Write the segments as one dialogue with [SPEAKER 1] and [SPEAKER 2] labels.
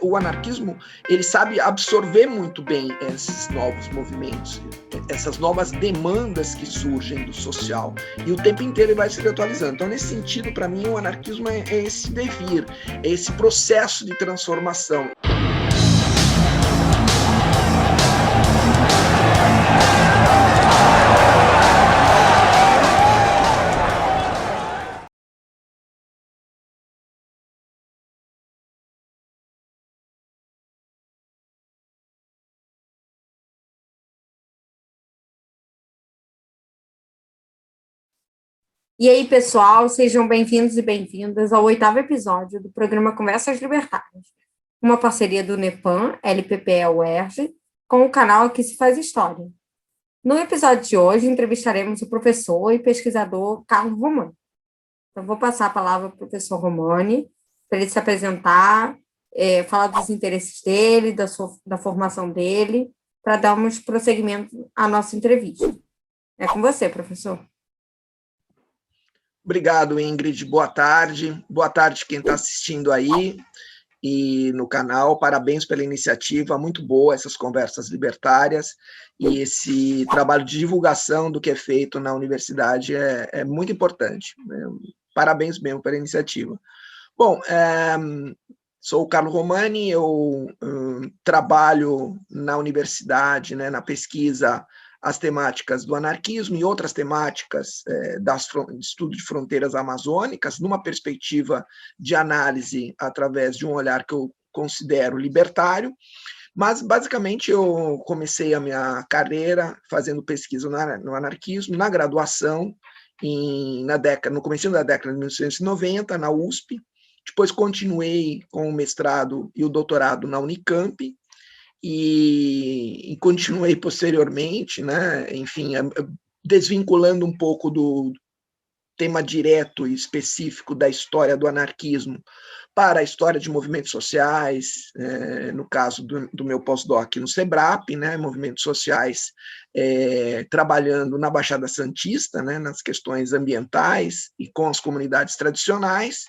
[SPEAKER 1] O anarquismo, ele sabe absorver muito bem esses novos movimentos, essas novas demandas que surgem do social, e o tempo inteiro ele vai se atualizando. Então, nesse sentido, para mim, o anarquismo é esse devir, é esse processo de transformação.
[SPEAKER 2] E aí, pessoal, sejam bem-vindos e bem-vindas ao 8º episódio do programa Conversas Libertárias, uma parceria do NEPAM, LPPE UERJ, com o canal Aqui se faz História. No episódio de hoje, entrevistaremos o professor e pesquisador Carlos Romani. Então, vou passar a palavra para o professor Romani, para ele se apresentar, falar dos interesses dele, da formação dele, para darmos prosseguimento à nossa entrevista. É com você, professor.
[SPEAKER 1] Obrigado, Ingrid. Boa tarde. Boa tarde quem está assistindo aí e no canal. Parabéns pela iniciativa, muito boa essas conversas libertárias e esse trabalho de divulgação do que é feito na universidade é muito importante. Parabéns mesmo pela iniciativa. Bom, sou o Carlos Romani, eu trabalho na universidade, né, na pesquisa as temáticas do anarquismo e outras temáticas de estudo de fronteiras amazônicas, numa perspectiva de análise através de um olhar que eu considero libertário, mas basicamente eu comecei a minha carreira fazendo pesquisa no anarquismo, na graduação, no começo da década de 1990, na USP, depois continuei com o mestrado e o doutorado na Unicamp, e continuei posteriormente, né, enfim, desvinculando um pouco do tema direto e específico da história do anarquismo para a história de movimentos sociais, no caso do meu pós-doc no SEBRAP, né, movimentos sociais trabalhando na Baixada Santista, né, nas questões ambientais e com as comunidades tradicionais.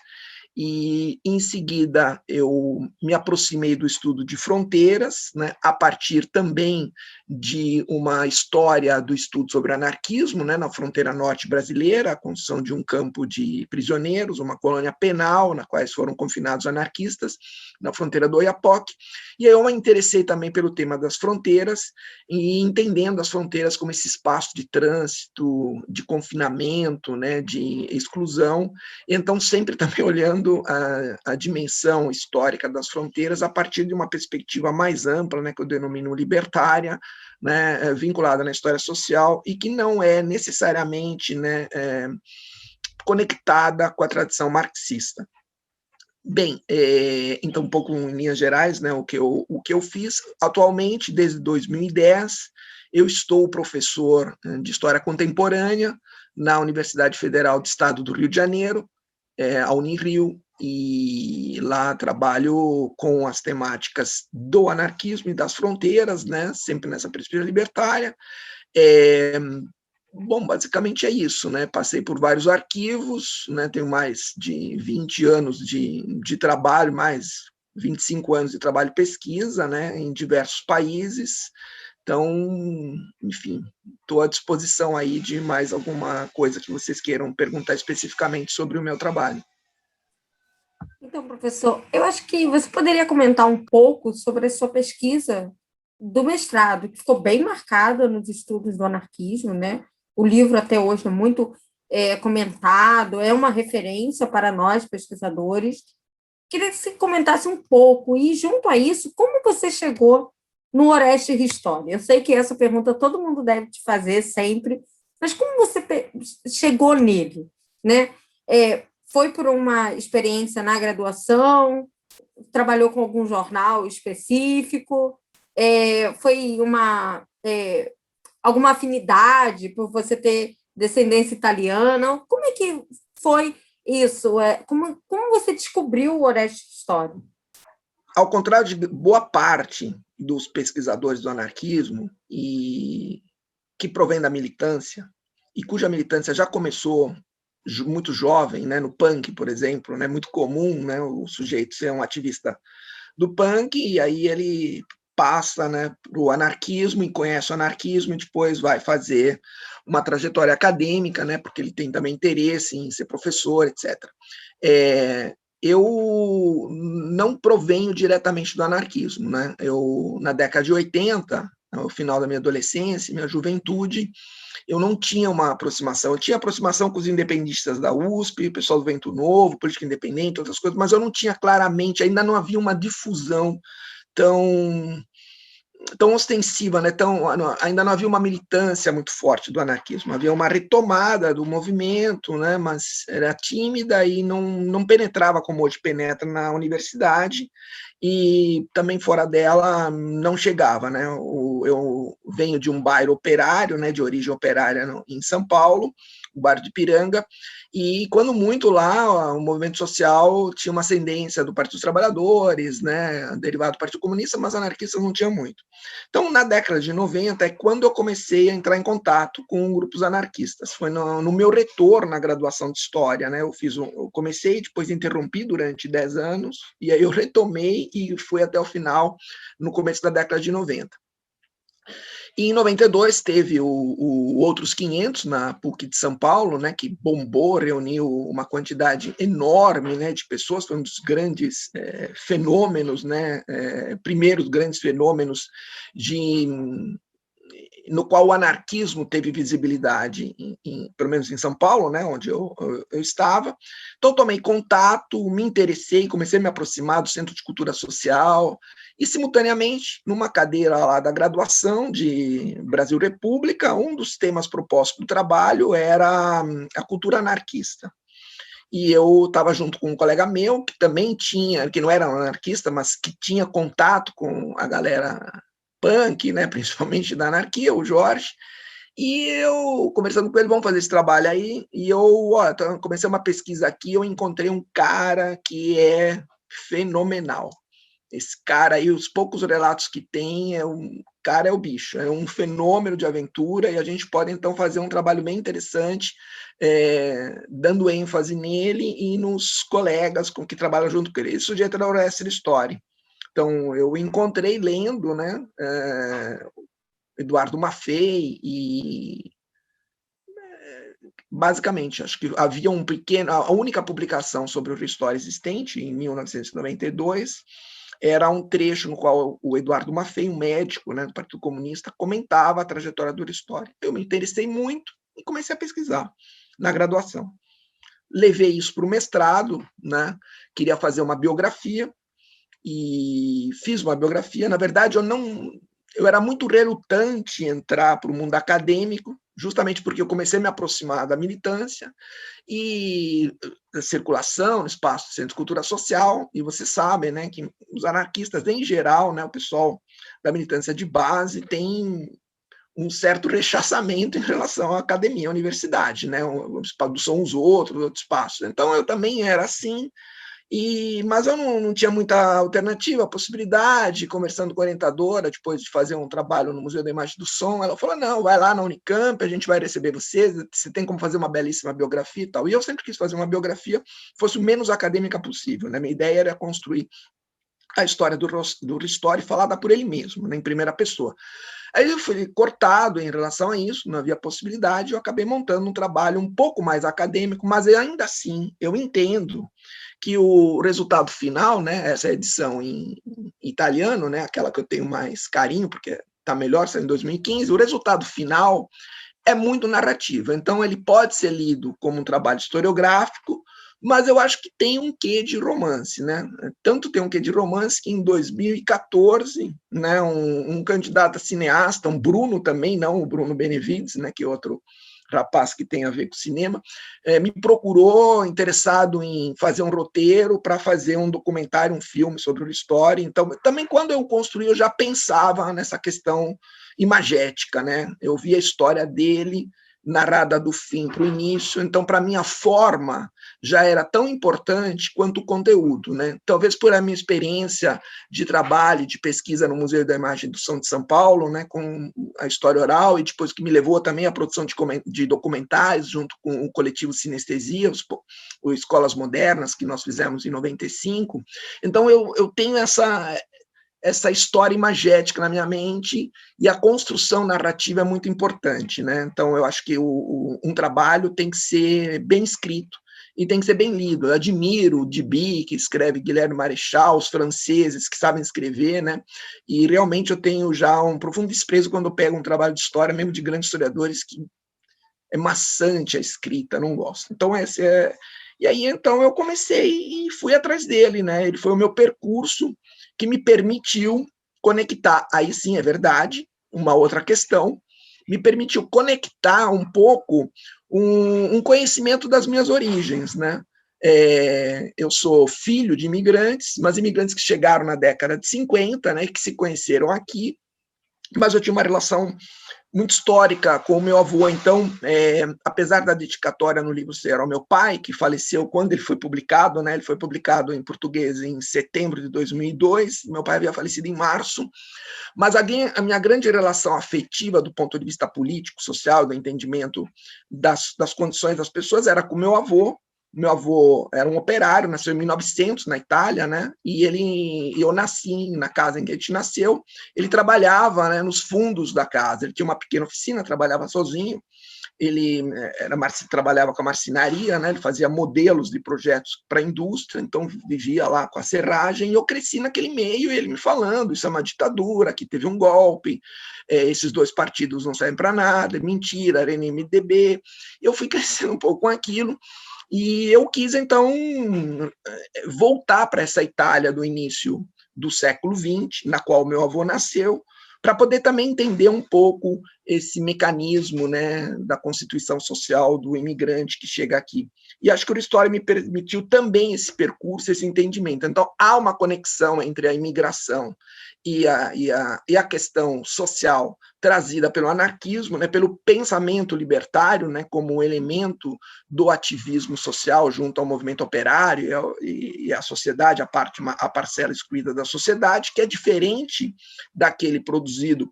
[SPEAKER 1] E, em seguida, eu me aproximei do estudo de fronteiras, né, a partir também de uma história do estudo sobre anarquismo, né, na fronteira norte brasileira, a construção de um campo de prisioneiros, uma colônia penal, na quais foram confinados anarquistas, na fronteira do Oiapoque. E aí eu me interessei também pelo tema das fronteiras, e entendendo as fronteiras como esse espaço de trânsito, de confinamento, né, de exclusão, então sempre também olhando a dimensão histórica das fronteiras a partir de uma perspectiva mais ampla, né, que eu denomino libertária, né, vinculada na história social e que não é necessariamente, né, conectada com a tradição marxista. Bem, então, um pouco em linhas gerais, né, o que eu fiz atualmente, desde 2010, eu estou professor de História Contemporânea na Universidade Federal do Estado do Rio de Janeiro, a Unirio, e lá trabalho com as temáticas do anarquismo e das fronteiras, né, sempre nessa perspectiva libertária. Bom, basicamente é isso, né? Passei por vários arquivos, né? Tenho mais de 20 anos de trabalho, mais 25 anos de trabalho e pesquisa, né? Em diversos países. Então, enfim, estou à disposição aí de mais alguma coisa que vocês queiram perguntar especificamente sobre o meu trabalho.
[SPEAKER 2] Então, professor, eu acho que você poderia comentar um pouco sobre a sua pesquisa do mestrado, que ficou bem marcada nos estudos do anarquismo, né? O livro até hoje é muito comentado, é uma referência para nós, pesquisadores. Queria que você comentasse um pouco, e junto a isso, como você chegou no Oreste Ristori? Eu sei que essa pergunta todo mundo deve te fazer sempre, mas como você chegou nele, né? Foi por uma experiência na graduação? Trabalhou com algum jornal específico? Foi alguma afinidade por você ter descendência italiana? Como é que foi isso? Como você descobriu o Oreste Ristori?
[SPEAKER 1] Ao contrário de boa parte dos pesquisadores do anarquismo, e que provém da militância, e cuja militância já começou muito jovem, né, no punk, por exemplo, né, muito comum, né, o sujeito ser um ativista do punk, e aí ele passa, né, para o anarquismo e conhece o anarquismo e depois vai fazer uma trajetória acadêmica, né, porque ele tem também interesse em ser professor, etc. Eu não provenho diretamente do anarquismo, né? Eu, na década de 80, no final da minha adolescência, minha juventude, eu não tinha uma aproximação. Eu tinha aproximação com os independistas da USP, o pessoal do Vento Novo, política independente, outras coisas, mas eu não tinha claramente, ainda não havia uma difusão tão ostensiva, né? Ainda não havia uma militância muito forte do anarquismo, havia uma retomada do movimento, né? Mas era tímida e não penetrava como hoje penetra na universidade, e também fora dela não chegava, né? Eu venho de um bairro operário, né? De origem operária em São Paulo, o bairro de Piranga, e quando muito lá, o movimento social tinha uma ascendência do Partido dos Trabalhadores, né, derivado do Partido Comunista, mas anarquistas não tinha muito. Então, na década de 90, é quando eu comecei a entrar em contato com grupos anarquistas. Foi no meu retorno na graduação de História, né, eu comecei, depois interrompi durante 10 anos, e aí eu retomei e fui até o final, no começo da década de 90. E em 92 teve o Outros 500 na PUC de São Paulo, né, que bombou, reuniu uma quantidade enorme, né, de pessoas, foi um dos grandes fenômenos, né, primeiros grandes fenômenos no qual o anarquismo teve visibilidade, pelo menos em São Paulo, né, onde eu estava. Então, tomei contato, me interessei, comecei a me aproximar do Centro de Cultura Social, e, simultaneamente, numa cadeira lá da graduação de Brasil República, um dos temas propostos do trabalho era a cultura anarquista. E eu estava junto com um colega meu, que também tinha, que não era um anarquista, mas que tinha contato com a galera punk, né, principalmente da anarquia, o Jorge, e eu, conversando com ele, vamos fazer esse trabalho aí, e eu comecei uma pesquisa aqui, eu encontrei um cara que é fenomenal. Esse cara aí, os poucos relatos que tem, cara é o bicho, é um fenômeno de aventura, e a gente pode, então, fazer um trabalho bem interessante, dando ênfase nele e nos colegas com que trabalham junto com ele. Esse sujeito era o Orestes Story. Então, eu encontrei lendo, né, Eduardo Maffei, e basicamente, acho que havia a única publicação sobre o Ristori existente, em 1992, era um trecho no qual o Eduardo Maffei, um médico, né, do Partido Comunista, comentava a trajetória do Ristori. Eu me interessei muito e comecei a pesquisar na graduação. Levei isso para o mestrado, né, queria fazer uma biografia, e fiz uma biografia. Na verdade, eu era muito relutante em entrar para o mundo acadêmico, justamente porque eu comecei a me aproximar da militância e da circulação no espaço do Centro de Cultura Social, e vocês sabem, né, que os anarquistas, em geral, né, o pessoal da militância de base, tem um certo rechaçamento em relação à academia, à universidade, né, são os outros espaços. Então, eu também era assim, mas eu não tinha muita alternativa, possibilidade, conversando com a orientadora, depois de fazer um trabalho no Museu da Imagem do Som, ela falou, não, vai lá na Unicamp, a gente vai receber você tem como fazer uma belíssima biografia e tal. E eu sempre quis fazer uma biografia que fosse o menos acadêmica possível, né? Minha ideia era construir a história do Ristori falada por ele mesmo, né, em primeira pessoa. Aí eu fui cortado em relação a isso, não havia possibilidade, eu acabei montando um trabalho um pouco mais acadêmico, mas ainda assim eu entendo que o resultado final, né, essa edição em italiano, né, aquela que eu tenho mais carinho, porque está melhor, saiu em 2015, o resultado final é muito narrativo. Então, ele pode ser lido como um trabalho historiográfico, mas eu acho que tem um quê de romance, né? Tanto tem um quê de romance que em 2014, né, um candidato a cineasta, um Bruno também, não o Bruno Benevides, né, que é outro rapaz que tem a ver com cinema, me procurou interessado em fazer um roteiro para fazer um documentário, um filme sobre o Ristori. Então, também quando eu construí, eu já pensava nessa questão imagética, né? Eu vi a história dele narrada do fim para o início, então, para mim, a forma já era tão importante quanto o conteúdo, né? Talvez por a minha experiência de trabalho, de pesquisa no Museu da Imagem do Som de São Paulo, né, com a história oral, e depois que me levou também à produção de documentários, junto com o coletivo Sinestesia, os Escolas Modernas, que nós fizemos em 95. Então, eu tenho essa história imagética na minha mente, e a construção narrativa é muito importante, né? Então, eu acho que um trabalho tem que ser bem escrito e tem que ser bem lido. Eu admiro o Duby, que escreve Guilherme Marechal, os franceses que sabem escrever, né? E realmente eu tenho já um profundo desprezo quando eu pego um trabalho de história, mesmo de grandes historiadores, que é maçante a escrita, não gosto. Então, essa é... E aí, então, eu comecei e fui atrás dele, né? Ele foi o meu percurso que me permitiu conectar, aí sim é verdade, uma outra questão, me permitiu conectar um pouco um conhecimento das minhas origens, né? Eu sou filho de imigrantes, mas imigrantes que chegaram na década de 50, né, que se conheceram aqui, mas eu tinha uma relação muito histórica com o meu avô. Então, apesar da dedicatória no livro ser ao meu pai, que faleceu quando ele foi publicado, né, ele foi publicado em português em setembro de 2002, meu pai havia falecido em março, mas a minha grande relação afetiva do ponto de vista político, social, do entendimento das condições das pessoas era com meu avô. Meu avô era um operário, nasceu em 1900 na Itália, né? E eu nasci na casa em que a gente nasceu. Ele trabalhava, né, nos fundos da casa. Ele tinha uma pequena oficina, trabalhava sozinho. Ele trabalhava com a marcenaria, né? Ele fazia modelos de projetos para a indústria, então vivia lá com a serragem, e eu cresci naquele meio, ele me falando, isso é uma ditadura, aqui teve um golpe, esses dois partidos não servem para nada, é mentira, era NMDB. Eu fui crescendo um pouco com aquilo, e eu quis, então, voltar para essa Itália do início do século XX, na qual meu avô nasceu, para poder também entender um pouco esse mecanismo, né, da constituição social do imigrante que chega aqui. E acho que o História me permitiu também esse percurso, esse entendimento. Então, há uma conexão entre a imigração e a questão social trazida pelo anarquismo, né, pelo pensamento libertário, né, como um elemento do ativismo social junto ao movimento operário e à sociedade, a parcela excluída da sociedade, que é diferente daquele produzido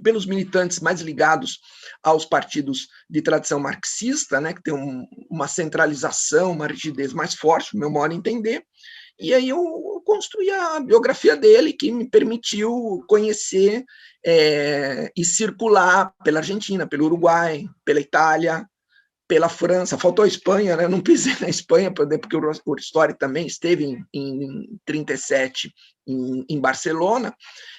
[SPEAKER 1] pelos militantes mais ligados aos partidos de tradição marxista, né, que tem uma centralização, uma rigidez mais forte, no meu modo de entender. E aí eu construí a biografia dele, que me permitiu conhecer e circular pela Argentina, pelo Uruguai, pela Itália, pela França. Faltou a Espanha, né? Eu não pisei na Espanha, porque o Ristori também esteve em 37 em Barcelona,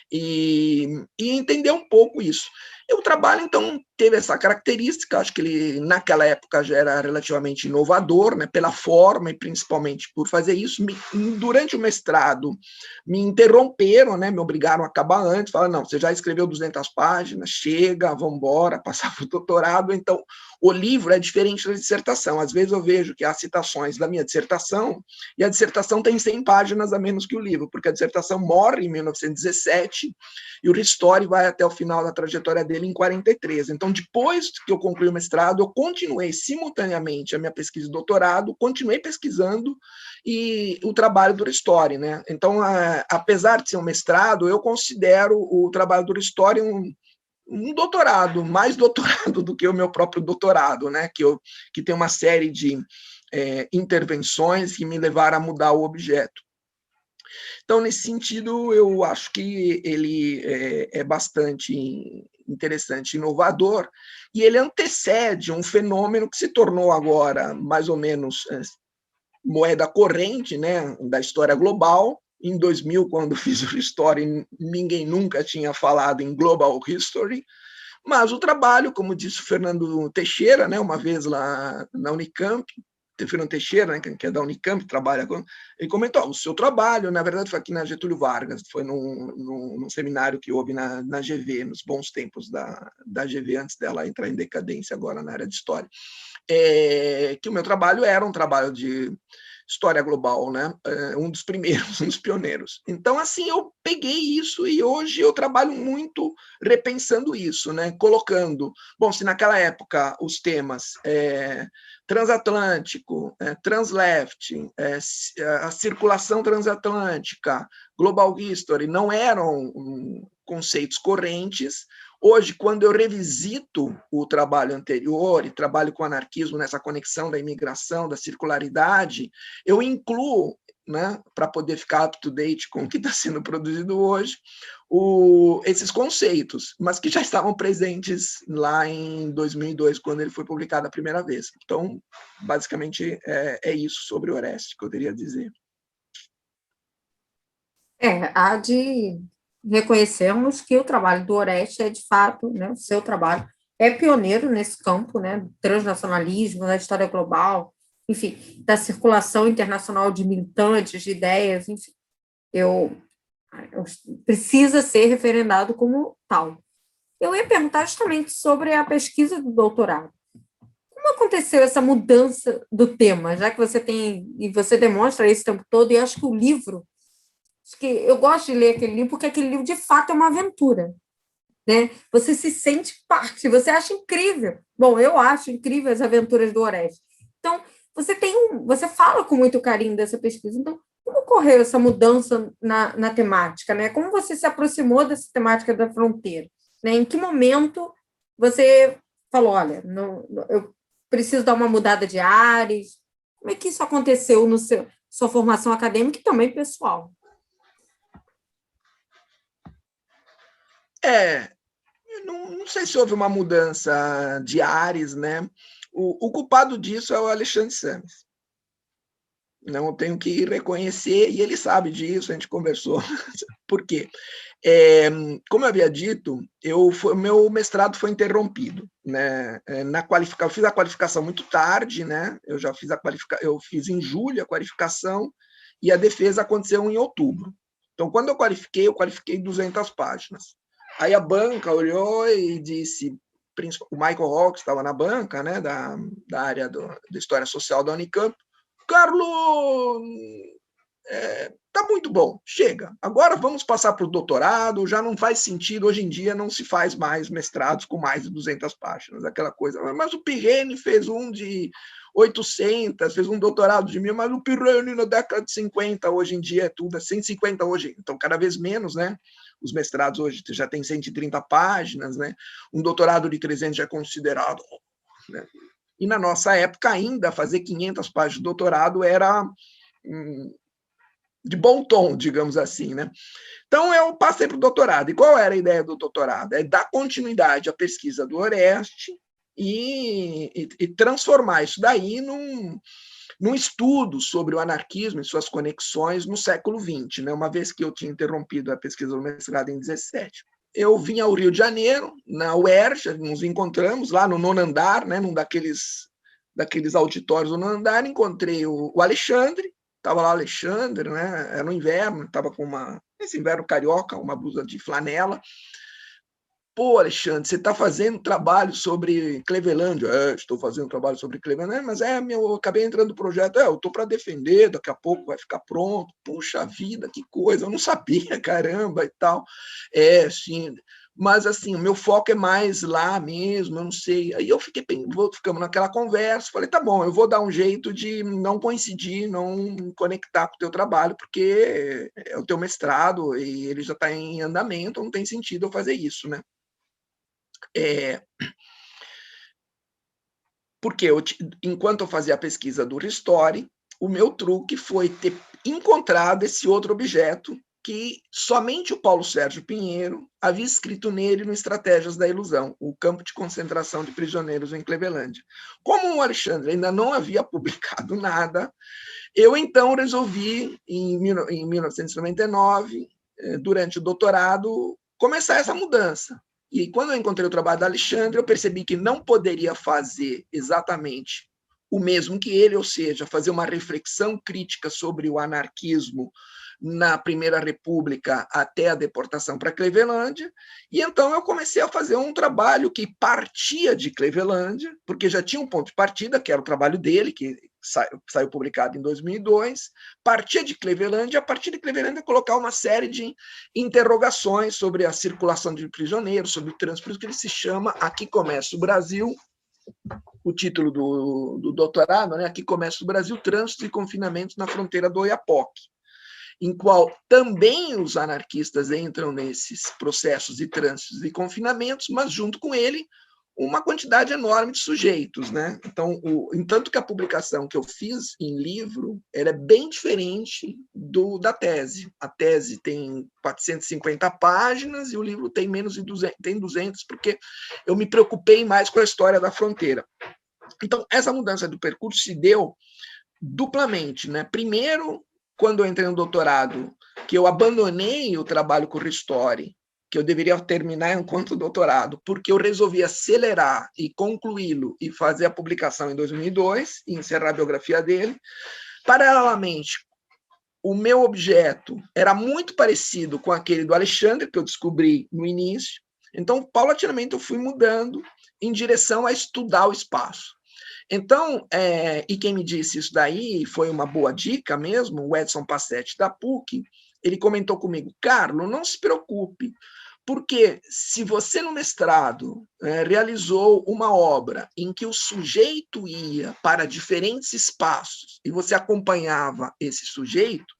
[SPEAKER 1] e entender um pouco isso. E o trabalho, então, teve essa característica, acho que ele, naquela época, já era relativamente inovador, né, pela forma e principalmente por fazer isso. Durante o mestrado, me interromperam, né, me obrigaram a acabar antes, falaram, não, você já escreveu 200 páginas, chega, vamos embora, passar para o doutorado. Então, o livro é diferente da dissertação. Às vezes eu vejo que há citações da minha dissertação, e a dissertação tem 100 páginas a menos que o livro, porque a dissertação morre em 1917, e o Ristori vai até o final da trajetória dele em 43. Então, depois que eu concluí o mestrado, eu continuei simultaneamente a minha pesquisa de doutorado, continuei pesquisando e o trabalho do Ristori, né? Então, apesar de ser um mestrado, eu considero o trabalho do Ristori um doutorado, mais doutorado do que o meu próprio doutorado, né? Que tem uma série de intervenções que me levaram a mudar o objeto. Então, nesse sentido, eu acho que ele é bastante interessante, inovador, e ele antecede um fenômeno que se tornou agora mais ou menos moeda corrente, né, da história global. Em 2000, quando fiz o History, ninguém nunca tinha falado em Global History, mas o trabalho, como disse o Fernando Teixeira, né, uma vez lá na Unicamp, Fernando Teixeira, né, que é da Unicamp, trabalha com... Ele comentou, o seu trabalho, na verdade, foi aqui na Getúlio Vargas, foi num seminário que houve na GV, nos bons tempos da GV, antes dela entrar em decadência agora na área de história, que o meu trabalho era um trabalho história global, né? Um dos primeiros, um dos pioneiros. Então, assim, eu peguei isso e hoje eu trabalho muito repensando isso, né? Colocando, bom, se naquela época os temas transatlântico, transleft, a circulação transatlântica, global history, não eram conceitos correntes. Hoje, quando eu revisito o trabalho anterior e trabalho com anarquismo nessa conexão da imigração, da circularidade, eu incluo, né, para poder ficar up-to-date com o que está sendo produzido hoje, esses conceitos, mas que já estavam presentes lá em 2002, quando ele foi publicado a primeira vez. Então, basicamente, é isso sobre o Oreste, que eu poderia dizer.
[SPEAKER 2] Há de reconhecermos que o trabalho do Oreste é, de fato, né, o seu trabalho é pioneiro nesse campo, né, do transnacionalismo, da história global, enfim, da circulação internacional de militantes, de ideias, enfim, precisa ser referendado como tal. Eu ia perguntar justamente sobre a pesquisa do doutorado. Como aconteceu essa mudança do tema, já que você tem, e você demonstra isso o tempo todo, e acho que o livro, acho que eu gosto de ler aquele livro, porque aquele livro, de fato, é uma aventura, né? Você se sente parte, você acha incrível. Bom, eu acho incrível as aventuras do Oreste. Então, você fala com muito carinho dessa pesquisa. Então, como ocorreu essa mudança na temática, né? Como você se aproximou dessa temática da fronteira? Né? Em que momento você falou, olha, eu preciso dar uma mudada de ares? Como é que isso aconteceu no sua formação acadêmica e também pessoal?
[SPEAKER 1] Não sei se houve uma mudança de ares, né? O culpado disso é o Alexandre Sames. Não, eu tenho que reconhecer, e ele sabe disso, a gente conversou. Por quê? Como eu havia dito, meu mestrado foi interrompido, né? Eu fiz a qualificação muito tarde, né? Eu fiz em julho a qualificação e a defesa aconteceu em outubro. Então, quando eu qualifiquei 200 páginas. Aí a banca olhou e disse, o Michael Hawks estava na banca, né? Da área da História Social da Unicamp. Carlos, tá muito bom, chega. Agora vamos passar para o doutorado, já não faz sentido, hoje em dia não se faz mais mestrados com mais de 200 páginas, aquela coisa. Mas o Pirene fez um de 800, fez um doutorado de 1000, mas o Pirene na década de 50, hoje em dia é tudo, é 150 hoje, então cada vez menos, né? Os mestrados hoje já tem 130 páginas, né? Um doutorado de 300 já é considerado, né? E na nossa época ainda fazer 500 páginas de doutorado era de bom tom, digamos assim, né? Então eu passei para o doutorado. E qual era a ideia do doutorado? É dar continuidade à pesquisa do Oreste e transformar isso daí num estudo sobre o anarquismo e suas conexões no século XX, né? Uma vez que eu tinha interrompido a pesquisa do mestrado em 17. Eu vim ao Rio de Janeiro, na UERJ, nos encontramos lá no nono andar, né, num daqueles auditórios do nono andar, encontrei o Alexandre, estava lá o Alexandre, né, era no inverno, estava com esse inverno carioca, uma blusa de flanela. Pô, Alexandre, você está fazendo trabalho sobre Clevelândia? Estou fazendo trabalho sobre Clevelândia, mas eu acabei entrando no projeto, eu estou para defender, daqui a pouco vai ficar pronto. Puxa vida, que coisa, eu não sabia, caramba, e tal. Sim, mas assim, o meu foco é mais lá mesmo, eu não sei. Aí eu ficamos naquela conversa, falei, tá bom, eu vou dar um jeito de não coincidir, não conectar com o teu trabalho, porque é o teu mestrado e ele já está em andamento, não tem sentido eu fazer isso, né? Porque enquanto eu fazia a pesquisa do Ristori, o meu truque foi ter encontrado esse outro objeto que somente o Paulo Sérgio Pinheiro havia escrito nele no Estratégias da Ilusão, o campo de concentração de prisioneiros em Clevelândia. Como o Alexandre ainda não havia publicado nada, eu então resolvi, em 1999, durante o doutorado, começar essa mudança. E quando eu encontrei o trabalho do Alexandre, eu percebi que não poderia fazer exatamente o mesmo que ele, ou seja, fazer uma reflexão crítica sobre o anarquismo na Primeira República até a deportação para Clevelândia, e então eu comecei a fazer um trabalho que partia de Clevelândia, porque já tinha um ponto de partida, que era o trabalho dele, que saiu publicado em 2002, partia de Cleveland, e a partir de Cleveland colocar uma série de interrogações sobre a circulação de prisioneiros, sobre o trânsito, por isso que ele se chama Aqui Começa o Brasil, o título do doutorado, né? Aqui Começa o Brasil, Trânsito e Confinamentos na Fronteira do Oiapoque, em qual também os anarquistas entram nesses processos de trânsitos e confinamentos, mas junto com ele uma quantidade enorme de sujeitos, né? Então, entanto que a publicação que eu fiz em livro ela é bem diferente da tese. A tese tem 450 páginas e o livro tem menos de 200, tem 200, porque eu me preocupei mais com a história da fronteira. Então, essa mudança do percurso se deu duplamente, né? Primeiro, quando eu entrei no doutorado, que eu abandonei o trabalho com o Ristori, que eu deveria terminar enquanto doutorado, porque eu resolvi acelerar e concluí-lo e fazer a publicação em 2002 e encerrar a biografia dele. Paralelamente, o meu objeto era muito parecido com aquele do Alexandre, que eu descobri no início. Então, paulatinamente, eu fui mudando em direção a estudar o espaço. Então, e quem me disse isso daí, foi uma boa dica mesmo, o Edson Passetti da PUC, ele comentou comigo, Carlos, não se preocupe, porque se você no mestrado realizou uma obra em que o sujeito ia para diferentes espaços e você acompanhava esse sujeito,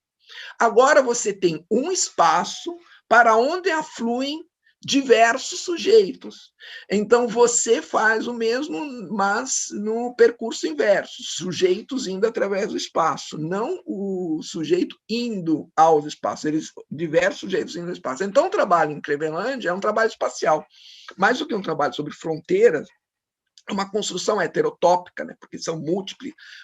[SPEAKER 1] agora você tem um espaço para onde afluem diversos sujeitos. Então, você faz o mesmo, mas no percurso inverso, sujeitos indo através do espaço, não o sujeito indo aos espaços, diversos sujeitos indo ao espaço. Então, o trabalho em Cleveland é um trabalho espacial. Mais do que um trabalho sobre fronteiras, é uma construção heterotópica, né? Porque são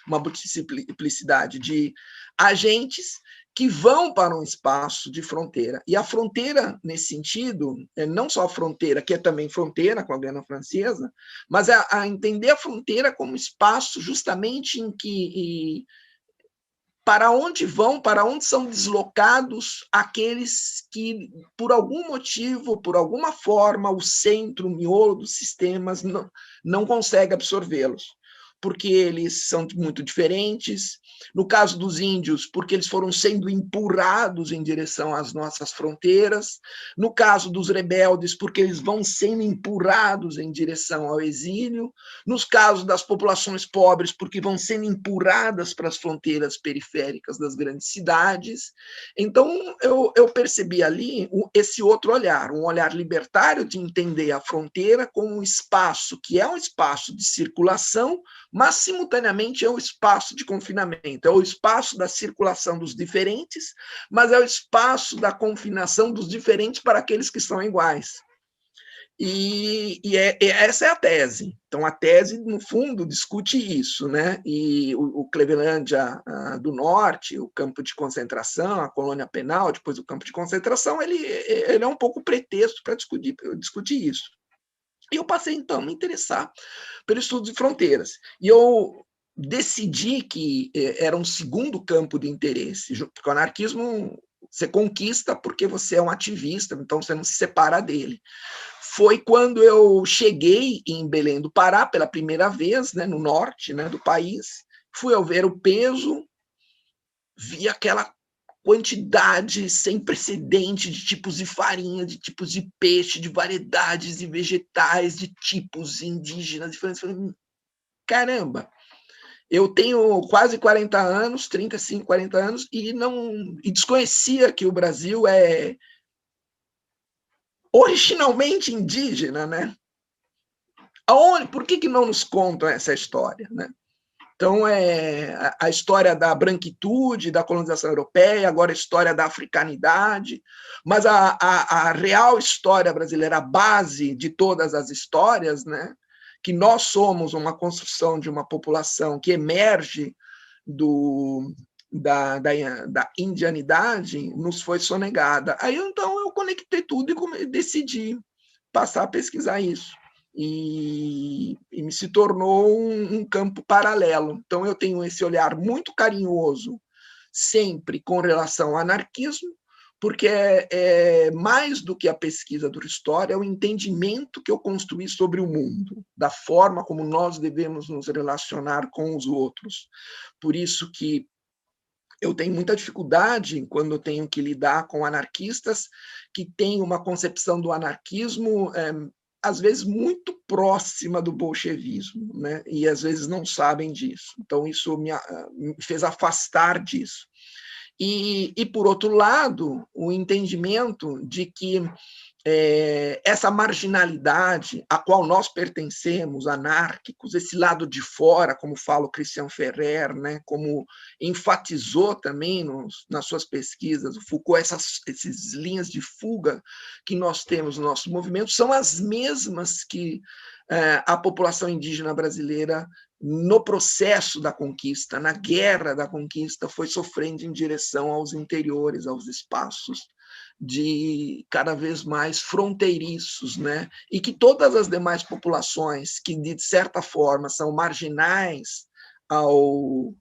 [SPEAKER 1] uma multiplicidade de agentes que vão para um espaço de fronteira. E a fronteira, nesse sentido, não só a fronteira, que é também fronteira com a Guiana Francesa, mas a entender a fronteira como espaço justamente em que para onde vão, para onde são deslocados aqueles que, por algum motivo, por alguma forma, o centro, o miolo dos sistemas não consegue absorvê-los, porque eles são muito diferentes. No caso dos índios, porque eles foram sendo empurrados em direção às nossas fronteiras. No caso dos rebeldes, porque eles vão sendo empurrados em direção ao exílio. Nos casos das populações pobres, porque vão sendo empurradas para as fronteiras periféricas das grandes cidades. Então, eu percebi ali esse outro olhar, um olhar libertário de entender a fronteira como um espaço que é um espaço de circulação, mas, simultaneamente, é o espaço de confinamento, é o espaço da circulação dos diferentes, mas é o espaço da confinação dos diferentes para aqueles que são iguais. Essa é a tese. Então, a tese, no fundo, discute isso, né? E o Clevelândia do Norte, o campo de concentração, a colônia penal, depois o campo de concentração, ele é um pouco pretexto para discutir isso. E eu passei, então, a me interessar pelo estudo de fronteiras. E eu decidi que era um segundo campo de interesse, porque o anarquismo você conquista porque você é um ativista, então você não se separa dele. Foi quando eu cheguei em Belém do Pará, pela primeira vez, né, no norte, né, do país, fui ao ver o peso, vi aquela quantidade sem precedente de tipos de farinha, de tipos de peixe, de variedades de vegetais, de tipos indígenas diferentes. Falei, caramba, eu tenho quase 40 anos, 35, 40 anos, e desconhecia que o Brasil é originalmente indígena, né? Por que não nos contam essa história, né? Então, a história da branquitude, da colonização europeia, agora a história da africanidade, mas a real história brasileira, a base de todas as histórias, né, que nós somos uma construção de uma população que emerge da indianidade, nos foi sonegada. Aí, então, eu conectei tudo e decidi passar a pesquisar isso. E me se tornou um campo paralelo. Então, eu tenho esse olhar muito carinhoso, sempre com relação ao anarquismo, porque mais do que a pesquisa do Ristori, é o entendimento que eu construí sobre o mundo, da forma como nós devemos nos relacionar com os outros. Por isso que eu tenho muita dificuldade quando eu tenho que lidar com anarquistas que têm uma concepção do anarquismo, às vezes, muito próxima do bolchevismo, né? E às vezes não sabem disso. Então, isso me fez afastar disso. E, por outro lado, o entendimento de que essa marginalidade a qual nós pertencemos, anárquicos, esse lado de fora, como fala o Christian Ferrer, né, como enfatizou também nas suas pesquisas, o Foucault, essas linhas de fuga que nós temos no nosso movimento são as mesmas que a população indígena brasileira, no processo da conquista, na guerra da conquista, foi sofrendo em direção aos interiores, aos espaços de cada vez mais fronteiriços, né? E que todas as demais populações que, de certa forma, são marginais ao,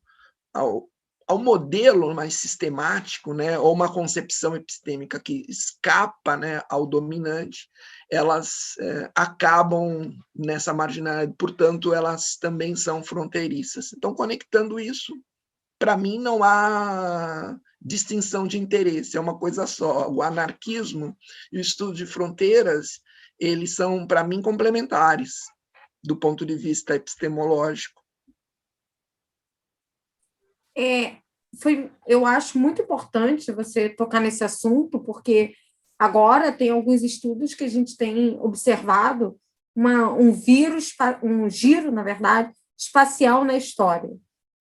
[SPEAKER 1] ao modelo mais sistemático, né, ou uma concepção epistêmica que escapa, né, ao dominante, elas acabam nessa marginalidade, portanto, elas também são fronteiriças. Então, conectando isso, para mim, não há distinção de interesse, é uma coisa só. O anarquismo e o estudo de fronteiras, eles são, para mim, complementares, do ponto de vista epistemológico.
[SPEAKER 2] Eu acho muito importante você tocar nesse assunto, porque agora tem alguns estudos que a gente tem observado um giro, na verdade, espacial na história.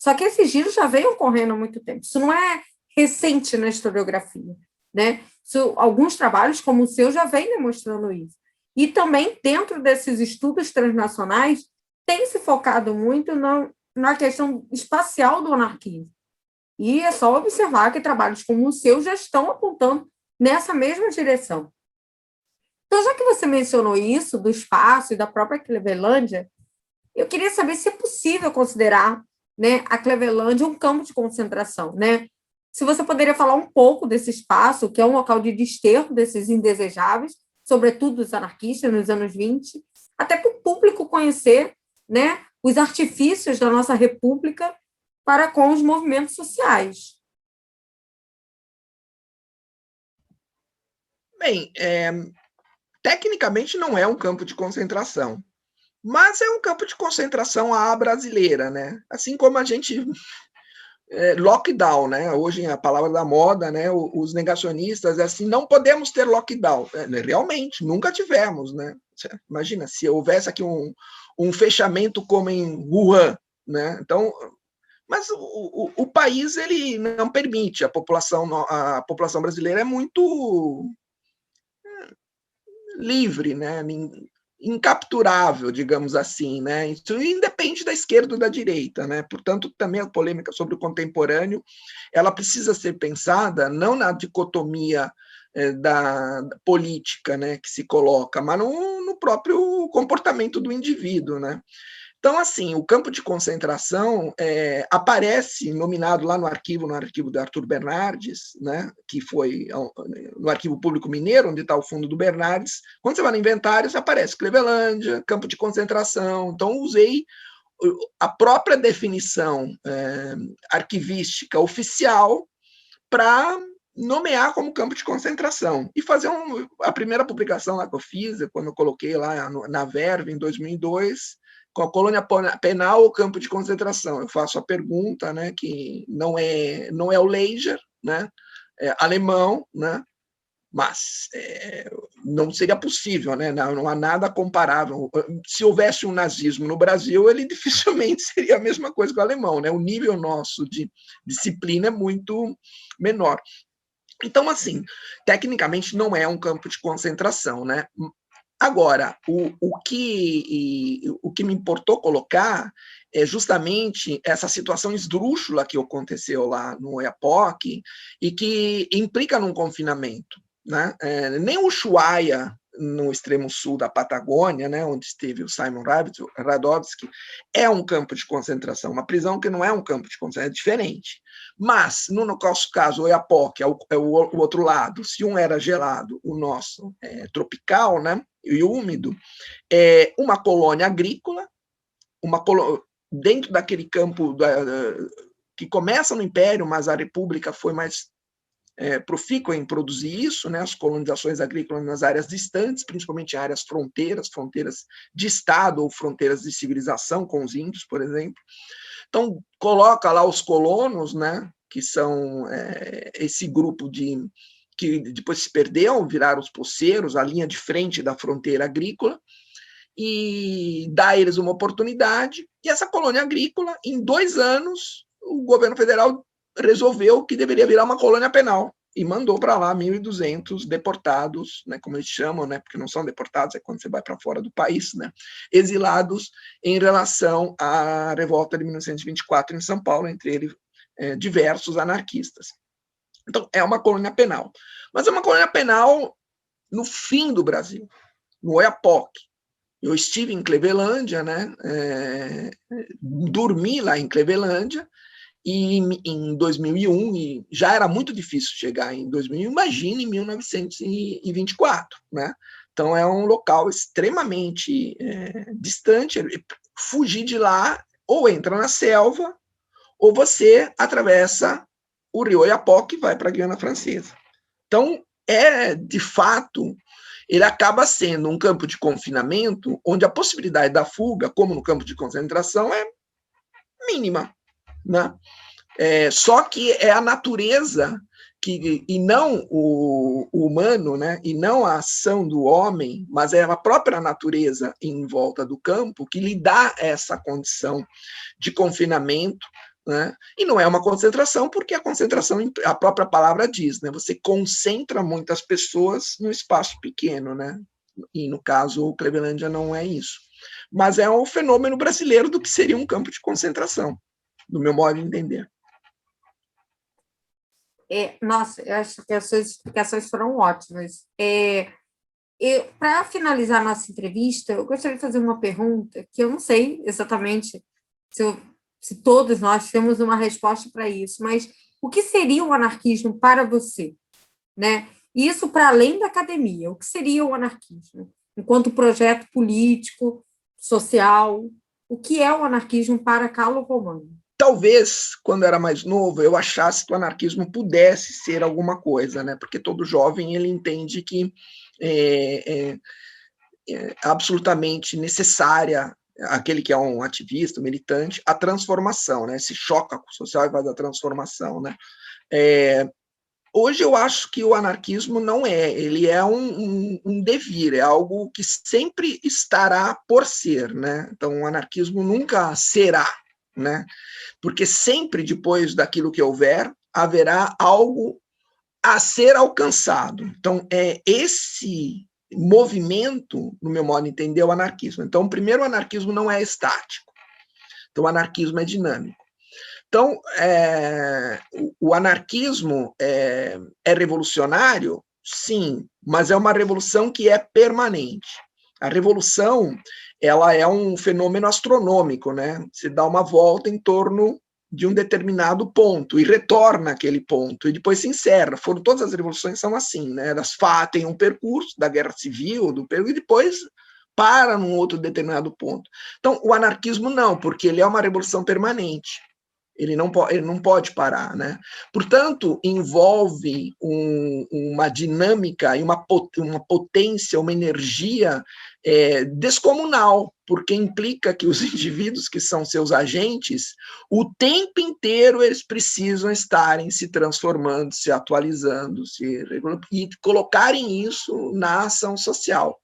[SPEAKER 2] Só que esse giro já vem ocorrendo há muito tempo. Isso não é recente na historiografia, né? Alguns trabalhos, como o seu, já vêm demonstrando isso. E também, dentro desses estudos transnacionais, tem se focado muito na questão espacial do anarquismo. E é só observar que trabalhos como o seu já estão apontando nessa mesma direção. Então, já que você mencionou isso, do espaço e da própria Clevelândia, eu queria saber se é possível considerar, né, a Clevelândia um campo de concentração, né? Se você poderia falar um pouco desse espaço, que é um local de desterro desses indesejáveis, sobretudo dos anarquistas nos anos 20, até para o público conhecer, né, os artifícios da nossa república para com os movimentos sociais.
[SPEAKER 1] Bem, tecnicamente não é um campo de concentração, mas é um campo de concentração à brasileira, né? Assim como a gente lockdown, né? Hoje a palavra da moda, né? Os negacionistas, assim, não podemos ter lockdown. Realmente, nunca tivemos, né? Imagina, se houvesse aqui um fechamento como em Wuhan, né? Então, mas o país ele não permite, a população brasileira é muito livre, né? Incapturável, digamos assim, né? Isso independe da esquerda ou da direita, né? Portanto, também a polêmica sobre o contemporâneo, ela precisa ser pensada não na dicotomia da política, né, que se coloca, mas no próprio comportamento do indivíduo, né? Então, assim, o campo de concentração aparece nominado lá no arquivo do Arthur Bernardes, né, que foi no Arquivo Público Mineiro, onde está o fundo do Bernardes. Quando você vai no inventário, aparece Clevelândia, campo de concentração. Então, usei a própria definição arquivística oficial para nomear como campo de concentração. E fazer a primeira publicação lá que eu fiz, quando eu coloquei lá na Verve, em 2002, com a colônia penal ou campo de concentração. Eu faço a pergunta, né, que não é o Leijer, né, alemão, né, mas não seria possível, né, não há nada comparável. Se houvesse um nazismo no Brasil, ele dificilmente seria a mesma coisa que o alemão, né? O nível nosso de disciplina é muito menor. Então, assim, tecnicamente não é um campo de concentração, né? Agora, o que me importou colocar é justamente essa situação esdrúxula que aconteceu lá no Oiapoque e que implica num confinamento, né? Nem o Ushuaia no extremo sul da Patagônia, né, onde esteve o Simon Radovsky, é um campo de concentração, uma prisão que não é um campo de concentração, é diferente. Mas, no nosso caso, o Oiapoque é o outro lado, se um era gelado, o nosso é tropical, né, e úmido, é uma colônia agrícola, dentro daquele campo que começa no Império, mas a República foi mais profícua em produzir isso, né, as colonizações agrícolas nas áreas distantes, principalmente em áreas fronteiras de Estado ou fronteiras de civilização, com os índios, por exemplo. Então, coloca lá os colonos, né, que são esse grupo que depois se perdeu, viraram os poceiros, a linha de frente da fronteira agrícola, e dá a eles uma oportunidade, e essa colônia agrícola, em 2 anos, o governo federal resolveu que deveria virar uma colônia penal, e mandou para lá 1.200 deportados, né, como eles chamam, né, porque não são deportados, é quando você vai para fora do país, né, exilados em relação à revolta de 1924 em São Paulo, entre eles diversos anarquistas. Então, é uma colônia penal. Mas é uma colônia penal no fim do Brasil, no Oiapoque. Eu estive em Clevelândia, né, dormi lá em Clevelândia, e em 2001, e já era muito difícil chegar em 2001, imagine em 1924, né? Então é um local extremamente distante, fugir de lá, ou entra na selva, ou você atravessa o rio Oiapoque e vai para a Guiana Francesa. Então, de fato, ele acaba sendo um campo de confinamento onde a possibilidade da fuga, como no campo de concentração, é mínima, né? Só que é a natureza e não o humano, né? E não a ação do homem, mas é a própria natureza em volta do campo que lhe dá essa condição de confinamento, né? E não é uma concentração, porque a concentração, a própria palavra diz, né? Você concentra muitas pessoas num espaço pequeno, né? E no caso, o Clevelândia não é isso. Mas é um fenômeno brasileiro do que seria um campo de concentração, do meu modo de entender.
[SPEAKER 2] Nossa, eu acho que as suas explicações foram ótimas. Para finalizar a nossa entrevista, eu gostaria de fazer uma pergunta que eu não sei exatamente se todos nós temos uma resposta para isso, mas o que seria o anarquismo para você? Né? Isso para além da academia, o que seria o anarquismo? Enquanto projeto político, social, o que é o anarquismo para Carlo Romano?
[SPEAKER 1] Talvez, quando era mais novo, eu achasse que o anarquismo pudesse ser alguma coisa, né? Porque todo jovem ele entende que é absolutamente necessária, aquele que é um ativista, um militante, a transformação, né? Se choca com o social e vai da transformação, né? Hoje eu acho que o anarquismo não ele é um devir, é algo que sempre estará por ser, né? Então o anarquismo nunca será, né? Porque sempre depois daquilo que houver, haverá algo a ser alcançado. Então, esse movimento, no meu modo de entender, é o anarquismo. Então, primeiro, o anarquismo não é estático. Então, o anarquismo é dinâmico. Então, o anarquismo é revolucionário? Sim, mas é uma revolução que é permanente. A revolução, ela é um fenômeno astronômico, né? Você dá uma volta em torno de um determinado ponto e retorna àquele ponto e depois se encerra. Todas as revoluções são assim, né? Elas têm um percurso da guerra civil, e depois para num outro determinado ponto. Então, o anarquismo não, porque ele é uma revolução permanente. Ele não pode parar, né? Portanto, envolve uma dinâmica e uma potência, uma energia descomunal, porque implica que os indivíduos que são seus agentes, o tempo inteiro eles precisam estarem se transformando, se atualizando, e colocarem isso na ação social.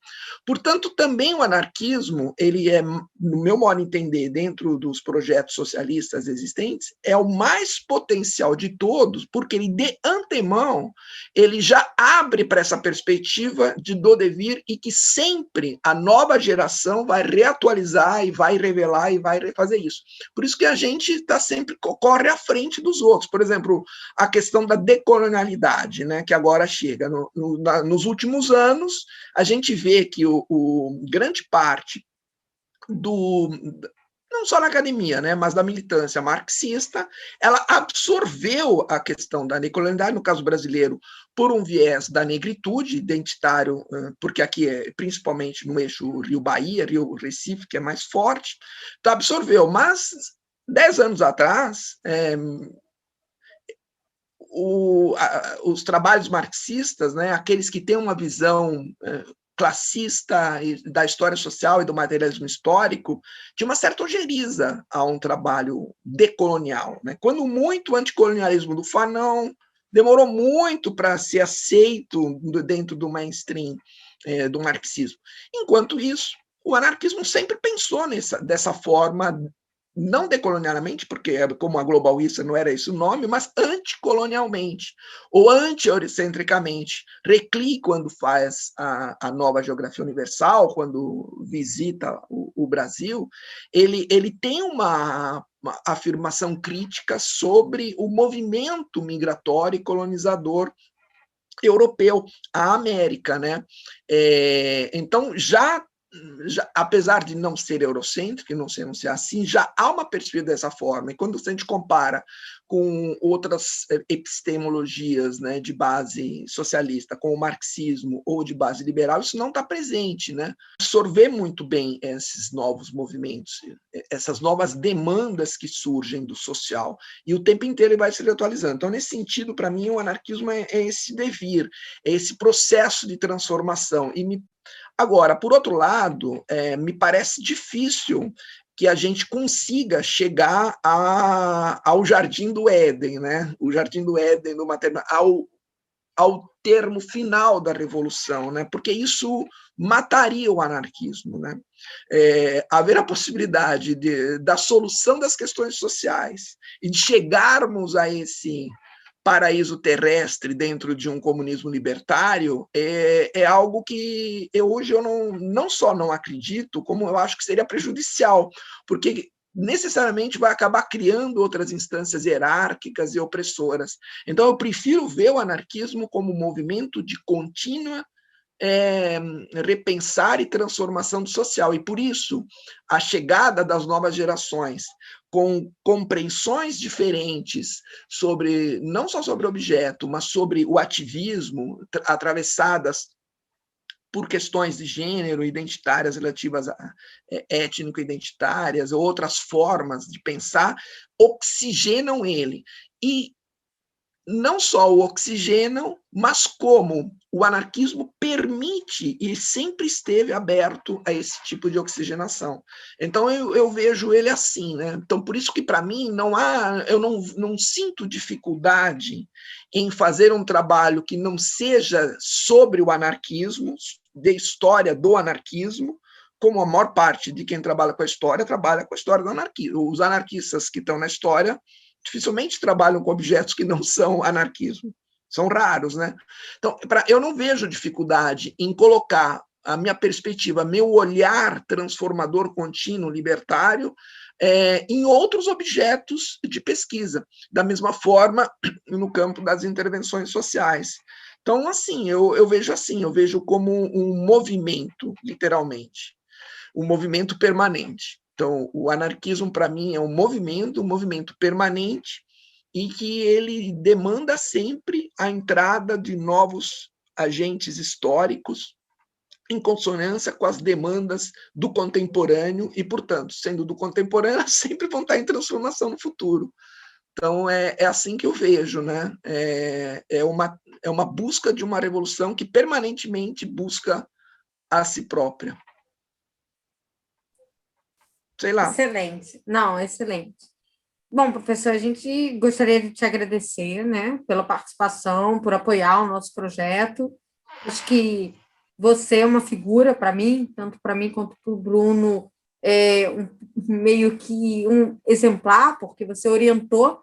[SPEAKER 1] Portanto, também o anarquismo, ele é, no meu modo de entender, dentro dos projetos socialistas existentes, é o mais potencial de todos, porque ele, de antemão, ele já abre para essa perspectiva do devir e que sempre a nova geração vai reatualizar e vai revelar e vai fazer isso. Por isso que a gente sempre corre à frente dos outros. Por exemplo, a questão da decolonialidade, né, que agora chega. Nos últimos anos, a gente vê que grande parte não só na academia, né, mas da militância marxista, ela absorveu a questão da decolonialidade, no caso brasileiro, por um viés da negritude identitário, porque aqui é principalmente no eixo Rio-Bahia, Rio-Recife, que é mais forte, então absorveu, mas 10 anos atrás, os trabalhos marxistas, né, aqueles que têm uma visão classista da história social e do materialismo histórico, de uma certa ojeriza a um trabalho decolonial. Né? Quando muito o anticolonialismo do Fanon demorou muito para ser aceito dentro do mainstream do marxismo. Enquanto isso, o anarquismo sempre pensou dessa forma, não decolonialmente, porque como a globalista não era esse o nome, mas anticolonialmente, ou anti-eurocentricamente. Recli, quando faz a nova geografia universal, quando visita o Brasil, ele tem uma afirmação crítica sobre o movimento migratório e colonizador europeu, a América. Né? Então, apesar de não ser eurocêntrico, e não ser assim, já há uma perspectiva dessa forma. E quando a gente compara com outras epistemologias, né, de base socialista, com o marxismo ou de base liberal, isso não está presente. Né? Absorver muito bem esses novos movimentos, essas novas demandas que surgem do social, e o tempo inteiro ele vai se atualizando. Então, nesse sentido, para mim, o anarquismo é esse devir, é esse processo de transformação. Agora, por outro lado, me parece difícil que a gente consiga chegar ao Jardim do Éden, né? O Jardim do Éden, ao termo final da revolução, né? Porque isso mataria o anarquismo. Né? Haver a possibilidade da solução das questões sociais e de chegarmos a esse paraíso terrestre dentro de um comunismo libertário é algo que hoje eu não só não acredito, como eu acho que seria prejudicial, porque necessariamente vai acabar criando outras instâncias hierárquicas e opressoras. Então, eu prefiro ver o anarquismo como um movimento de contínua repensar e transformação do social. E, por isso, a chegada das novas gerações com compreensões diferentes sobre, não só sobre o objeto, mas sobre o ativismo, atravessadas por questões de gênero, identitárias relativas a étnico-identitárias, ou outras formas de pensar, oxigenam ele. E não só o oxigenam, mas como o anarquismo permite e sempre esteve aberto a esse tipo de oxigenação. Então, eu vejo ele assim. Né? Então, por isso que, para mim, eu não sinto dificuldade em fazer um trabalho que não seja sobre o anarquismo, de história do anarquismo, como a maior parte de quem trabalha com a história do anarquismo. Os anarquistas que estão na história dificilmente trabalham com objetos que não são anarquismo. São raros. Né? Então, eu não vejo dificuldade em colocar a minha perspectiva, meu olhar transformador contínuo, libertário, em outros objetos de pesquisa, da mesma forma no campo das intervenções sociais. Então, assim, eu vejo como um movimento, literalmente, um movimento permanente. Então, o anarquismo, para mim, é um movimento permanente, e que ele demanda sempre a entrada de novos agentes históricos em consonância com as demandas do contemporâneo e, portanto, sendo do contemporâneo, sempre vão estar em transformação no futuro. Então, é assim que eu vejo. Né? É uma busca de uma revolução que permanentemente busca a si própria. Sei lá.
[SPEAKER 2] Excelente. Não, excelente. Bom, professor, a gente gostaria de te agradecer, né, pela participação, por apoiar o nosso projeto. Acho que você é uma figura para mim, tanto para mim quanto para o Bruno, meio que um exemplar, porque você orientou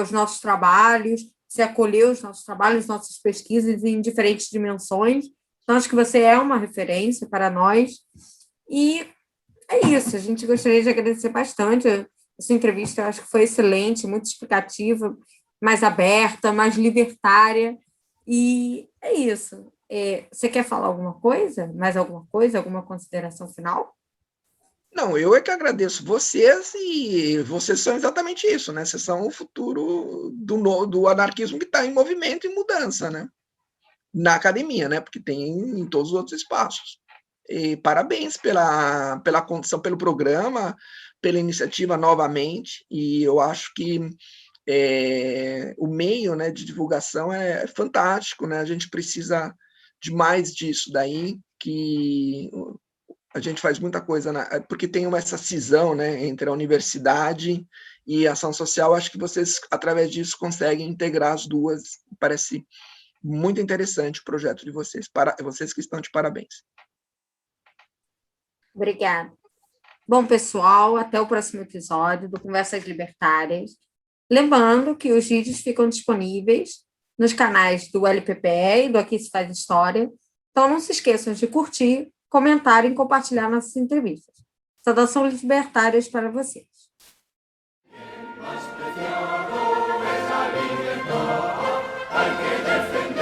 [SPEAKER 2] os nossos trabalhos, você acolheu os nossos trabalhos, nossas pesquisas em diferentes dimensões. Então, acho que você é uma referência para nós. E é isso, a gente gostaria de agradecer bastante. Essa entrevista, eu acho que foi excelente, muito explicativa, mais aberta, mais libertária. E é isso. Você quer falar alguma coisa? Mais alguma coisa? Alguma consideração final?
[SPEAKER 1] Não, eu é que agradeço vocês, e vocês são exatamente isso, né? Vocês são o futuro do anarquismo que está em movimento e mudança, né? Na academia, né? Porque tem em todos os outros espaços. E parabéns pela condição, pelo programa, pela iniciativa novamente, e eu acho que o meio, né, de divulgação é fantástico, né? A gente precisa de mais disso daí, que a gente faz muita coisa, porque tem essa cisão, né, entre a universidade e a ação social. Acho que vocês, através disso, conseguem integrar as duas. Parece muito interessante o projeto de vocês. Para vocês que estão de parabéns.
[SPEAKER 2] Obrigada. Bom, pessoal, até o próximo episódio do Conversas Libertárias. Lembrando que os vídeos ficam disponíveis nos canais do LPPE e do Aqui Se Faz História. Então, não se esqueçam de curtir, comentar e compartilhar nossas entrevistas. Saudações libertárias para vocês.
[SPEAKER 3] Hay que defender